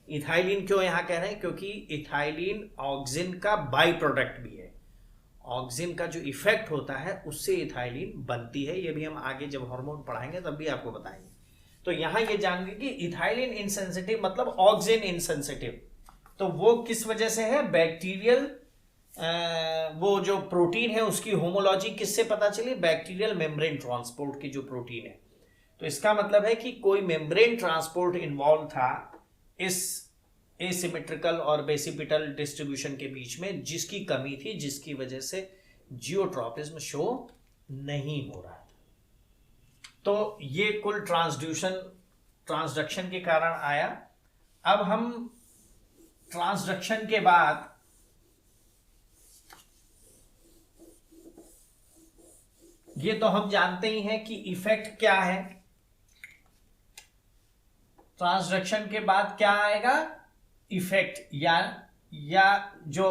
इथाइलिन क्यों यहां कह रहे हैं, क्योंकि इथाइलिन ऑक्सिन का बाई प्रोडक्ट भी है। ऑक्सिन का जो इफेक्ट होता है उससे इथाइलिन बनती है। ये भी हम आगे जब हार्मोन पढ़ाएंगे तब भी आपको बताएंगे। तो यहां ये जानेंगे कि इथाइलिन इनसेंसिटिव मतलब ऑक्सिन इनसेंसिटिव। तो वो किस वजह से है? बैक्टीरियल वो जो प्रोटीन है उसकी होमोलॉजी किससे पता चली? बैक्टीरियल मेम्ब्रेन ट्रांसपोर्ट की जो प्रोटीन है। तो इसका मतलब है कि कोई मेम्ब्रेन ट्रांसपोर्ट इन्वॉल्व था इस एसिमेट्रिकल और बेसिपिटल डिस्ट्रीब्यूशन के बीच में, जिसकी कमी थी, जिसकी वजह से जियोट्रॉपिज्म शो नहीं हो रहा था। तो ये कुल ट्रांसडक्शन के कारण आया। अब हम ट्रांसडक्शन के बाद ये तो हम जानते ही हैं कि इफेक्ट क्या है। ट्रांसडक्शन के बाद क्या आएगा? इफेक्ट या जो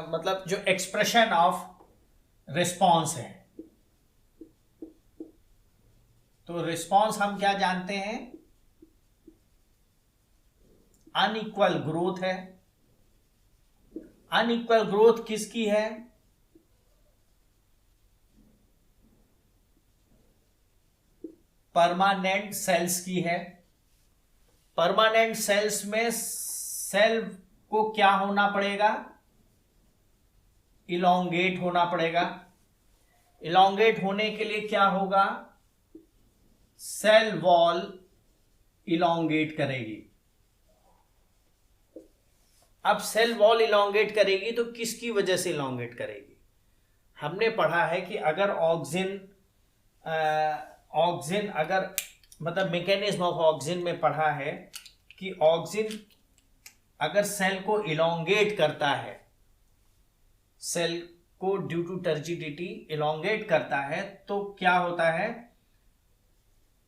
मतलब जो एक्सप्रेशन ऑफ रिस्पॉन्स है। तो रिस्पॉन्स हम क्या जानते हैं? अनइक्वल ग्रोथ है। अनइक्वल ग्रोथ किसकी है? परमानेंट सेल्स की है। परमानेंट सेल्स में सेल को क्या होना पड़ेगा? इलोंगेट होना पड़ेगा। इलोंगेट होने के लिए क्या होगा? सेल वॉल इलोंगेट करेगी। अब सेल वॉल इलोंगेट करेगी तो किसकी वजह से इलोंगेट करेगी? हमने पढ़ा है कि अगर ऑक्सिन अगर मतलब मैकेनिज्म ऑफ ऑक्सिन में पढ़ा है कि ऑक्सिन अगर सेल को इलोंगेट करता है, सेल को ड्यू टू टर्जिडिटी इलोंगेट करता है, तो क्या होता है?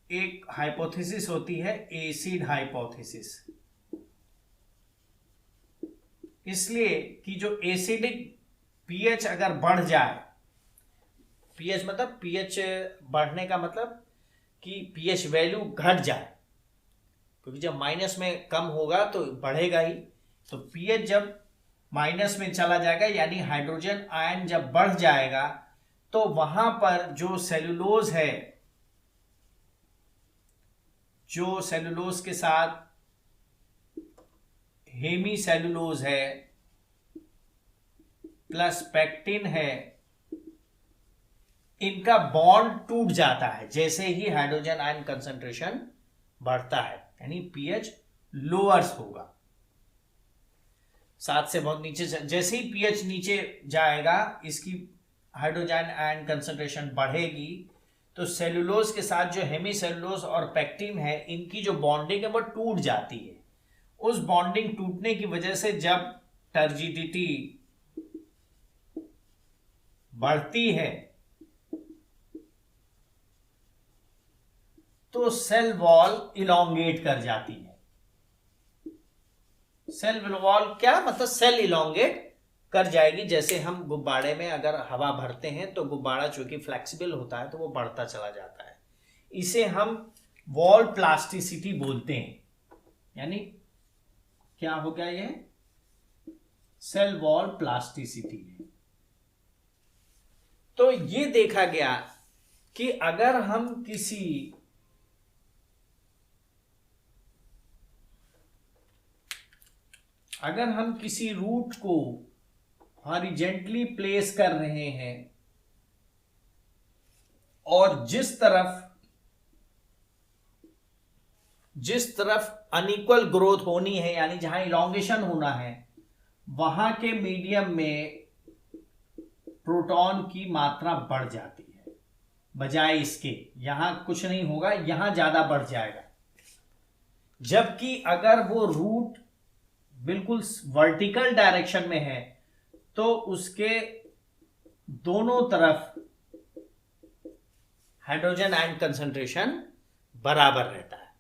एक हाइपोथेसिस होती है एसिड हाइपोथेसिस। इसलिए कि जो एसिडिक पीएच अगर बढ़ जाए पीएच मतलब पीएच बढ़ने का मतलब कि पीएच वैल्यू घट जाए, क्योंकि जब माइनस में कम होगा तो बढ़ेगा ही। तो पीएच जब माइनस में चला जाएगा यानी हाइड्रोजन आयन जब बढ़ जाएगा तो वहां पर जो सेलुलोज है, जो सेलुलोज के साथ हेमी सेलुलोज है प्लस पेक्टिन है, इनका बॉन्ड टूट जाता है जैसे ही हाइड्रोजन आयन कंसंट्रेशन बढ़ता है, यानी पीएच लोअर्स होगा। 7 से बहुत नीचे, जैसे ही पीएच नीचे जाएगा इसकी हाइड्रोजन आयन कंसंट्रेशन बढ़ेगी, तो सेलुलोज के साथ जो हेमी सेलुलोज और पेक्टिन है इनकी जो बॉन्डिंग है वो टूट जाती है। उस बॉन्डिंग टूटने की वजह से जब टर्जिडिटी बढ़ती है तो सेल वॉल इलोंगेट कर जाती है। सेल वॉल क्या मतलब? सेल इलोंगेट कर जाएगी। जैसे हम गुब्बारे में अगर हवा भरते हैं तो गुब्बारा चूंकि फ्लेक्सिबल होता है तो वो बढ़ता चला जाता है, इसे हम वॉल प्लास्टिसिटी बोलते हैं। यानी क्या हो गया? ये सेल वॉल प्लास्टिसिटी है। तो ये देखा गया कि अगर हम किसी रूट को हॉरिजेंटली प्लेस कर रहे हैं और जिस तरफ अनइक्वल ग्रोथ होनी है यानी जहां इलॉन्गेशन होना है वहां के मीडियम में प्रोटॉन की मात्रा बढ़ जाती है, बजाय इसके यहां कुछ नहीं होगा, यहां ज्यादा बढ़ जाएगा। जबकि अगर वो रूट बिल्कुल वर्टिकल डायरेक्शन में है तो उसके दोनों तरफ हाइड्रोजन आयन कंसंट्रेशन बराबर रहता है।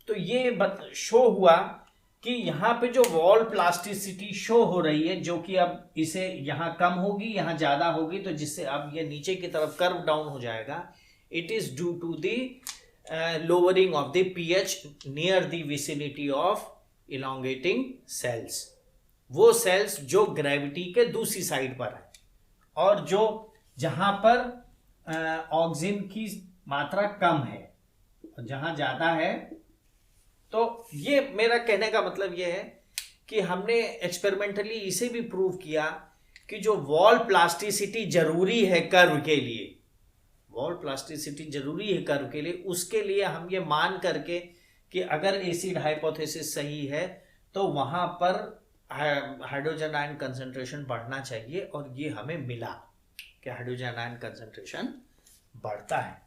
तो ये शो हुआ कि यहां पे जो वॉल प्लास्टिसिटी शो हो रही है, जो कि अब इसे यहां कम होगी यहां ज्यादा होगी, तो जिससे अब ये नीचे की तरफ कर्व डाउन हो जाएगा। It is due to the lowering of the pH near the vicinity of elongating cells. वो सेल्स जो ग्रेविटी के दूसरी साइड पर है और जो जहां पर ऑक्सीजन की मात्रा कम है और जहां ज्यादा है। तो ये मेरा कहने का मतलब ये है कि हमने एक्सपेरिमेंटली इसे भी प्रूव किया कि जो वॉल प्लास्टिसिटी जरूरी है कर्व के लिए, वॉल प्लास्टिसिटी जरूरी है कर्व के लिए, उसके लिए हम ये मान करके कि अगर एसिड हाइपोथेसिस सही है तो वहां पर हाइड्रोजन आयन कंसंट्रेशन बढ़ना चाहिए, और ये हमें मिला कि हाइड्रोजन आयन कंसंट्रेशन बढ़ता है।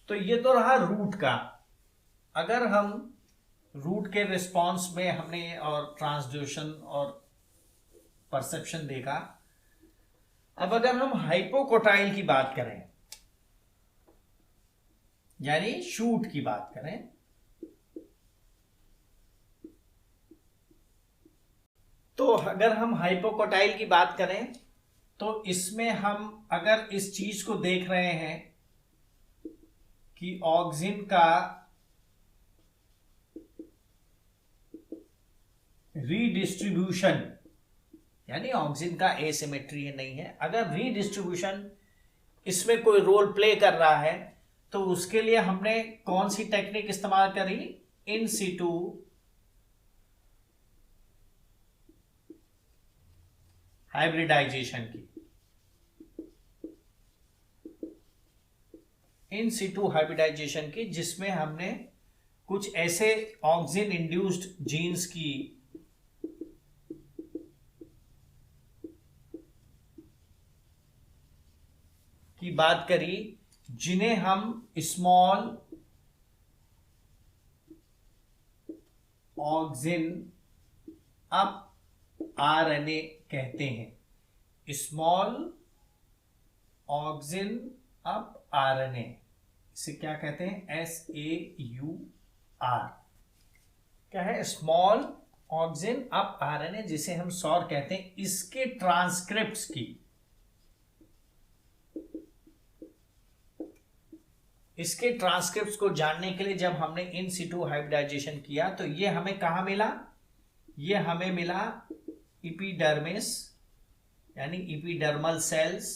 तो ये तो रहा रूट का। अगर हम रूट के रिस्पांस में हमने और ट्रांसड्यूशन और परसेप्शन देखा, अब अगर हम हाइपोकोटाइल की बात करें यानी शूट की बात करें, तो अगर हम हाइपोकोटाइल की बात करें तो इसमें हम अगर इस चीज को देख रहे हैं कि ऑक्सीजन का रीडिस्ट्रीब्यूशन, यानी ऑक्सीजन का एसिमेट्री नहीं है, अगर रीडिस्ट्रीब्यूशन इसमें कोई रोल प्ले कर रहा है तो उसके लिए हमने कौन सी टेक्निक इस्तेमाल करी? इन सिटू हाइब्रिडाइजेशन की। इन सिटू हाइब्रिडाइजेशन की जिसमें हमने कुछ ऐसे ऑक्सीजन इंड्यूस्ड जीन्स की बात करी जिन्हें हम स्मॉल ऑक्सीजन अप आरएनए कहते हैं। स्मॉल ऑक्सीजन अप आरएनए, इसे क्या कहते हैं? SAUR। क्या है? स्मॉल ऑक्सीजन अप आरएनए, जिसे हम सॉर कहते हैं। इसके ट्रांसक्रिप्ट्स की इसके ट्रांसक्रिप्ट्स को जानने के लिए जब हमने इन सिटू हाइब्रिडाइजेशन किया तो ये हमें कहाँ मिला, ये हमें मिला इपीडर्मिस यानी epidermal cells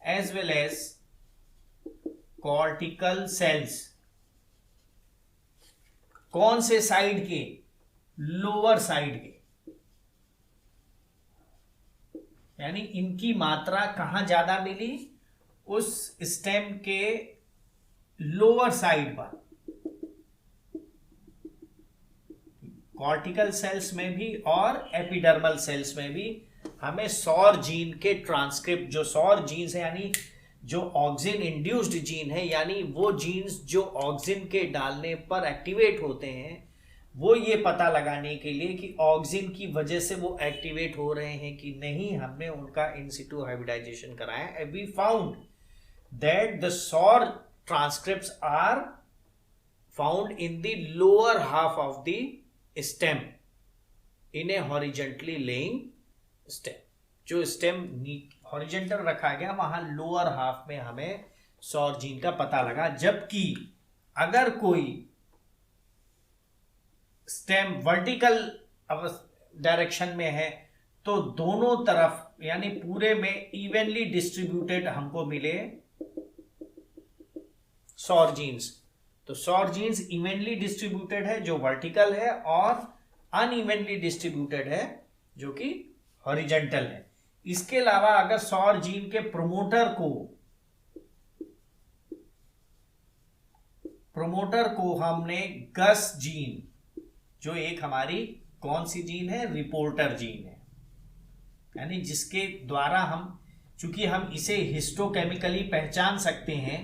as well as cortical cells. कौन से साइड के, लोअर साइड के, यानी इनकी मात्रा कहां ज्यादा मिली, उस स्टेम के लोअर साइड पर। कॉर्टिकल सेल्स में भी और एपिडर्मल सेल्स में भी हमें सौर जीन के ट्रांसक्रिप्ट, जो सौर जीन्स है यानी जो ऑक्सिन इंड्यूस्ड जीन है, यानी वो जीन्स जो ऑक्सिन के डालने पर एक्टिवेट होते हैं, वो ये पता लगाने के लिए कि ऑक्सिन की वजह से वो एक्टिवेट हो रहे हैं कि नहीं, हमने उनका इन सिटू हाइब्रिडाइजेशन कराया and we found that the SAUR transcripts are found in the lower half of the stem in a horizontally laying stem. जो स्टेम हॉरिजेंटल रखा गया वहां लोअर हाफ में हमें सौर जीन का पता लगा। जबकि अगर कोई स्टेम वर्टिकल डायरेक्शन में है तो दोनों तरफ यानी पूरे में इवनली डिस्ट्रीब्यूटेड हमको मिले सौर जीन्स। तो सौर जीन्स इवनली डिस्ट्रीब्यूटेड है जो वर्टिकल है, और अनइवनली डिस्ट्रीब्यूटेड है जो कि हॉरिजेंटल है। इसके अलावा अगर सौर जीन के प्रोमोटर को हमने गस जीन, जो एक हमारी कौन सी जीन है, रिपोर्टर जीन है, यानी जिसके द्वारा हम, चूंकि हम इसे हिस्टोकेमिकली पहचान सकते हैं,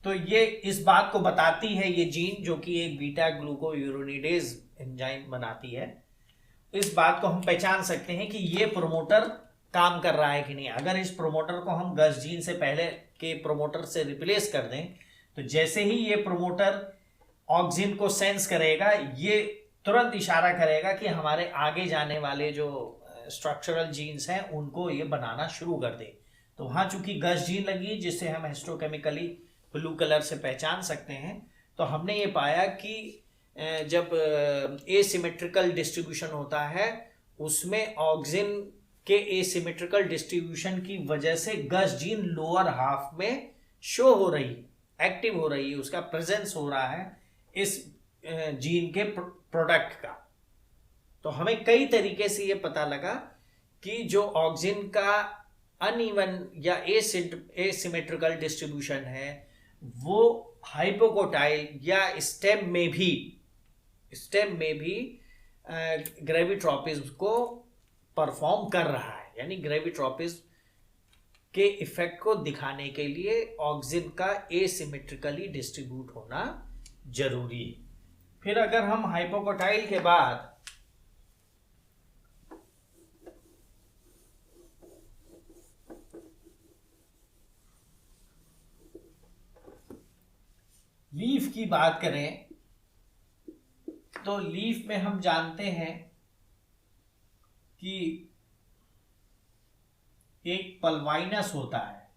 तो ये इस बात को बताती है, ये जीन जो कि एक बीटा ग्लूकोयूरोनिडेज एंजाइम बनाती है, इस बात को हम पहचान सकते हैं कि ये प्रोमोटर काम कर रहा है कि नहीं। अगर इस प्रोमोटर को हम गस जीन से पहले के प्रोमोटर से रिप्लेस कर दें तो जैसे ही ये प्रोमोटर ऑक्सिन को सेंस करेगा, ये तुरंत इशारा करेगा कि हमारे आगे जाने वाले जो स्ट्रक्चरल जीन्स हैं उनको ये बनाना शुरू कर दे। तो वहाँ चूंकि गस जीन लगी जिससे हम हिस्टोकेमिकली ब्लू कलर से पहचान सकते हैं, तो हमने ये पाया कि जब एसिमेट्रिकल डिस्ट्रीब्यूशन होता है उसमें ऑक्सिन के एसिमेट्रिकल डिस्ट्रीब्यूशन की वजह से गस जीन लोअर हाफ में शो हो रही, एक्टिव हो रही है, उसका प्रेजेंस हो रहा है इस जीन के प्रोडक्ट का। तो हमें कई तरीके से ये पता लगा कि जो ऑक्सिन का अनइवन या एसिमेट्रिकल डिस्ट्रीब्यूशन है वो हाइपोकोटाइल या स्टेम में भी ग्रेविट्रोपिज्म को परफॉर्म कर रहा है, यानी ग्रेविट्रोपिज्म के इफेक्ट को दिखाने के लिए ऑक्सिन का एसिमेट्रिकली डिस्ट्रीब्यूट होना जरूरी है। फिर अगर हम हाइपोकोटाइल के बाद लीफ की बात करें तो लीफ में हम जानते हैं कि एक पल्वाइनस होता है,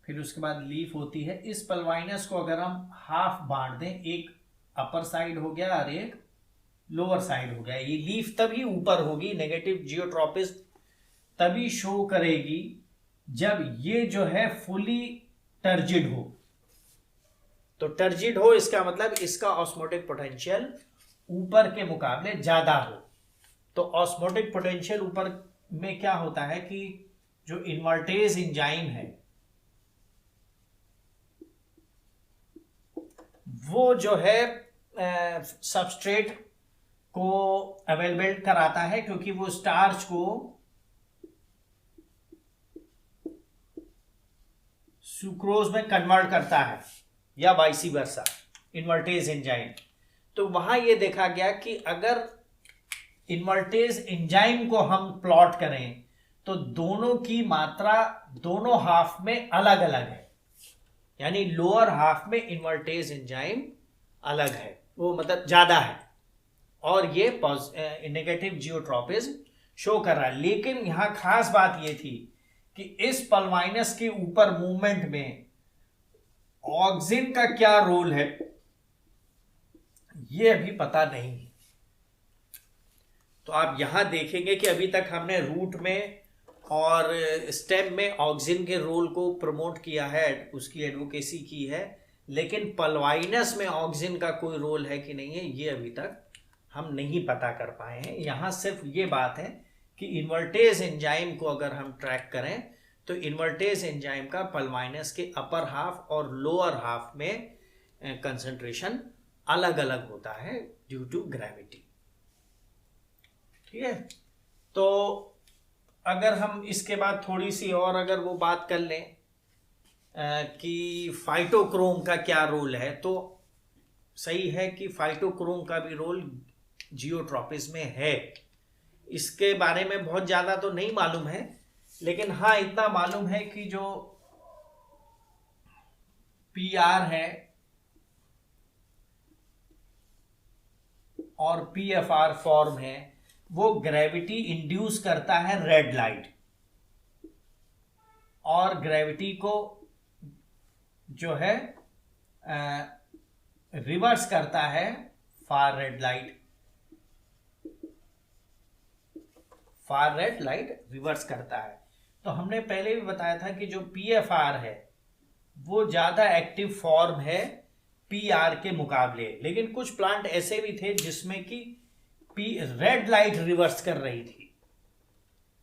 फिर उसके बाद लीफ होती है। इस पल्वाइनस को अगर हम हाफ बांट दें, एक अपर साइड हो गया और एक लोअर साइड हो गया, ये लीफ तभी ऊपर होगी, नेगेटिव जियोट्रोपिज्म तभी शो करेगी जब ये जो है फुली टर्जिड हो। तो टर्जिड हो इसका मतलब इसका ऑस्मोटिक पोटेंशियल ऊपर के मुकाबले ज्यादा हो। तो ऑस्मोटिक पोटेंशियल ऊपर में क्या होता है कि जो इन्वर्टेज एंजाइम है वो जो है सबस्ट्रेट को अवेलेबल कराता है, क्योंकि वो स्टार्च को सुक्रोज में कन्वर्ट करता है या वाइसी वर्सा, इन्वर्टेज एंजाइम। तो वहां ये देखा गया कि अगर इन्वर्टेज एंजाइम को हम प्लॉट करें तो दोनों की मात्रा दोनों हाफ में अलग अलग है, यानी लोअर हाफ में इन्वर्टेज एंजाइम अलग है, वो मतलब ज्यादा है, और ये नेगेटिव जियोट्रोपिज्म शो कर रहा है। लेकिन यहां खास बात यह थी कि इस पल्वाइनस के ऊपर मूवमेंट में ऑक्सिन का क्या रोल है ये अभी पता नहीं है। तो आप यहां देखेंगे कि अभी तक हमने रूट में और स्टेम में ऑक्सिन के रोल को प्रमोट किया है, उसकी एडवोकेसी की है, लेकिन पल्वाइनस में ऑक्सिन का कोई रोल है कि नहीं है ये अभी तक हम नहीं पता कर पाए हैं। यहां सिर्फ ये बात है कि इन्वर्टेज एंजाइम को अगर हम ट्रैक करें तो इन्वर्टेज एंजाइम का पल्वाइनस के अपर हाफ और लोअर हाफ में कंसंट्रेशन अलग अलग होता है ड्यू टू ग्रेविटी। ठीक है, तो अगर हम इसके बाद थोड़ी सी और अगर वो बात कर लें कि फाइटोक्रोम का क्या रोल है, तो सही है कि फाइटोक्रोम का भी रोल जियोट्रॉपिज्म में है। इसके बारे में बहुत ज़्यादा तो नहीं मालूम है, लेकिन हाँ इतना मालूम है कि जो PR है और PFR फॉर्म है वो ग्रेविटी इंड्यूस करता है रेड लाइट, और ग्रेविटी को जो है रिवर्स करता है far red light. Far red light reverse करता है। तो हमने पहले भी बताया था कि जो PFR है वो ज्यादा एक्टिव फॉर्म है PR के मुकाबले, लेकिन कुछ प्लांट ऐसे भी थे जिसमें कि रेड लाइट रिवर्स कर रही थी।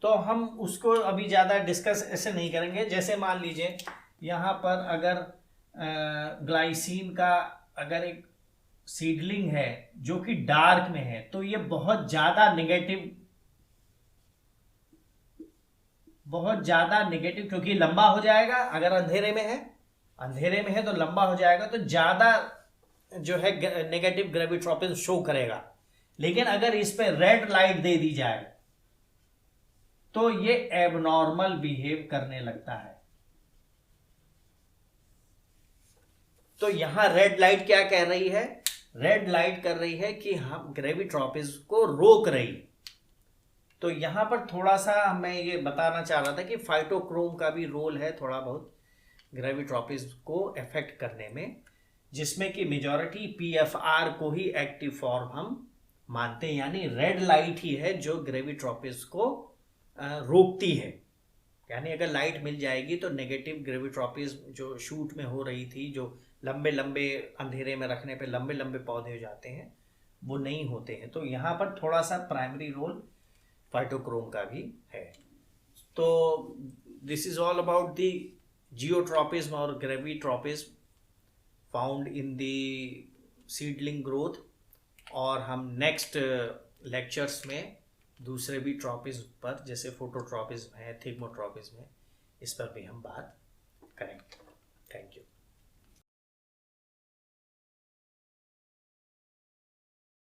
तो हम उसको अभी ज्यादा डिस्कस ऐसे नहीं करेंगे। जैसे मान लीजिए यहां पर अगर ग्लाइसिन का अगर एक सीडलिंग है जो कि डार्क में है, तो ये बहुत ज्यादा नेगेटिव क्योंकि लंबा हो जाएगा। अगर अंधेरे में है तो लंबा हो जाएगा, तो ज्यादा जो है नेगेटिव ग्रेविट्रोपिज्म शो करेगा। लेकिन अगर इस पे रेड लाइट दे दी जाए तो ये एबनॉर्मल बिहेव करने लगता है। तो यहां रेड लाइट क्या कह रही है? रेड लाइट कर रही है कि हम ग्रेविट्रोपिज्म को रोक रही। तो यहां पर थोड़ा सा मैं ये बताना चाह रहा था कि फाइटोक्रोम का भी रोल है थोड़ा बहुत ग्रेविट्रोपिज्म को अफेक्ट करने में, जिसमें कि मेजॉरिटी PFR को ही एक्टिव फॉर्म हम मानते हैं, यानी रेड लाइट ही है जो ग्रेविट्रोपिज्म को रोकती है। यानी अगर लाइट मिल जाएगी तो नेगेटिव ग्रेविट्रोपिज्म जो शूट में हो रही थी, जो लंबे लंबे अंधेरे में रखने पे लंबे लंबे पौधे हो जाते हैं, वो नहीं होते हैं। तो यहाँ पर थोड़ा सा प्राइमरी रोल फाइटोक्रोम का भी है। तो this is all about the geotropism और gravitropism found in the seedling growth. और हम नेक्स्ट लेक्चर्स में दूसरे भी ट्रॉपिज्म पर, जैसे फोटोट्रॉपिज्म है, थिग्मोट्रॉपिज्म है, इस पर भी हम बात करेंगे। Thank you.